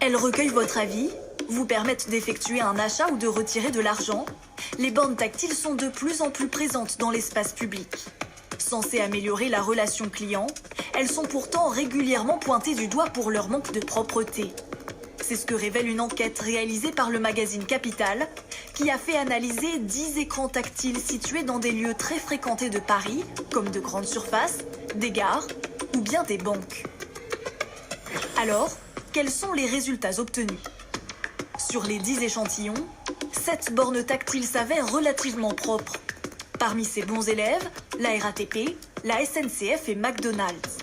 Elles recueillent votre avis, vous permettent d'effectuer un achat ou de retirer de l'argent. Les bornes tactiles sont de plus en plus présentes dans l'espace public. Censées améliorer la relation client, elles sont pourtant régulièrement pointées du doigt pour leur manque de propreté. C'est ce que révèle une enquête réalisée par le magazine Capital, qui a fait analyser 10 écrans tactiles situés dans des lieux très fréquentés de Paris, comme de grandes surfaces, des gares ou bien des banques. Alors, quels sont les résultats obtenus? Sur les 10 échantillons, 7 bornes tactiles s'avèrent relativement propres. Parmi ces bons élèves, la RATP, la SNCF et McDonald's.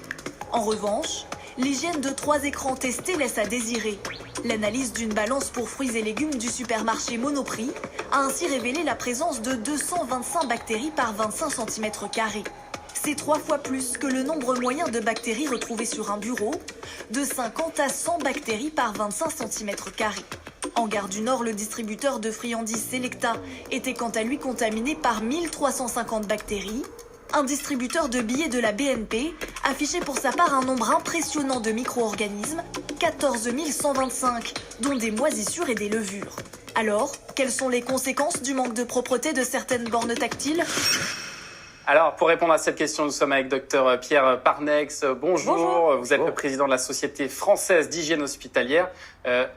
En revanche, l'hygiène de 3 écrans testés laisse à désirer. L'analyse d'une balance pour fruits et légumes du supermarché Monoprix a ainsi révélé la présence de 225 bactéries par 25 cm². C'est 3 fois plus que le nombre moyen de bactéries retrouvées sur un bureau, de 50 à 100 bactéries par 25 cm². En Gare du Nord, le distributeur de friandises Selecta était quant à lui contaminé par 1350 bactéries. Un distributeur de billets de la BNP affichait pour sa part un nombre impressionnant de micro-organismes, 14 125, dont des moisissures et des levures. Alors, quelles sont les conséquences du manque de propreté de certaines bornes tactiles ? Alors, pour répondre à cette question, nous sommes avec Dr Pierre Parnex. Bonjour. Vous êtes le président de la Société française d'hygiène hospitalière.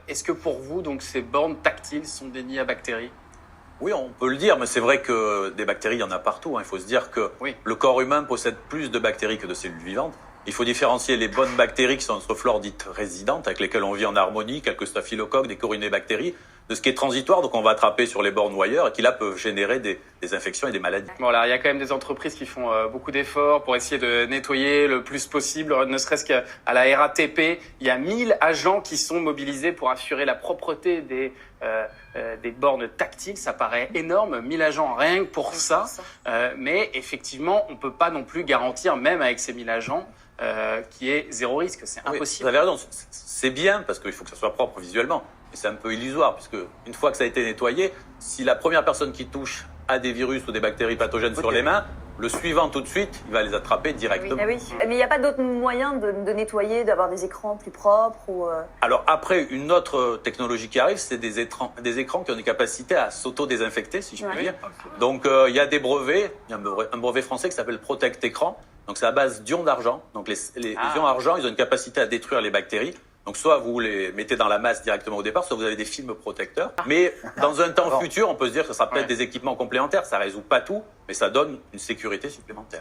Est-ce que pour vous, donc, ces bornes tactiles sont des nids à bactéries ? Oui, on peut le dire, mais c'est vrai que des bactéries, il y en a partout. Il faut se dire que le corps humain possède plus de bactéries que de cellules vivantes. Il faut différencier les bonnes bactéries qui sont notre flore dite résidente, avec lesquelles on vit en harmonie, quelques staphylocoques, des corinébactéries, de ce qui est transitoire, donc on va attraper sur les bornes ou ailleurs, et qui là peuvent générer des infections et des maladies. Bon, alors, il y a quand même des entreprises qui font beaucoup d'efforts pour essayer de nettoyer le plus possible, ne serait-ce qu'à la RATP. Il y a 1000 agents qui sont mobilisés pour assurer la propreté des bornes tactiles. Ça paraît énorme, 1000 agents rien que pour ça. Mais effectivement, on ne peut pas non plus garantir, même avec ces 1000 agents, qu'il y ait zéro risque. C'est impossible. Vous avez raison, c'est bien parce qu'il faut que ça soit propre visuellement. Mais c'est un peu illusoire puisque une fois que ça a été nettoyé, si la première personne qui touche a des virus ou des bactéries pathogènes sur les mains, le suivant tout de suite, il va les attraper directement. Oui. Mais il n'y a pas d'autre moyen de nettoyer, d'avoir des écrans plus propres ou Alors après, une autre technologie qui arrive, c'est des écrans qui ont des capacités à s'auto-désinfecter, si je puis dire. Donc il y a des brevets, il y a un brevet français qui s'appelle Protect Écran. Donc c'est à base d'ions d'argent. Donc les ions argent, ils ont une capacité à détruire les bactéries. Donc soit vous les mettez dans la masse directement au départ, soit vous avez des films protecteurs. Mais dans un temps futur, on peut se dire que ce sera peut-être des équipements complémentaires. Ça résout pas tout, mais ça donne une sécurité supplémentaire.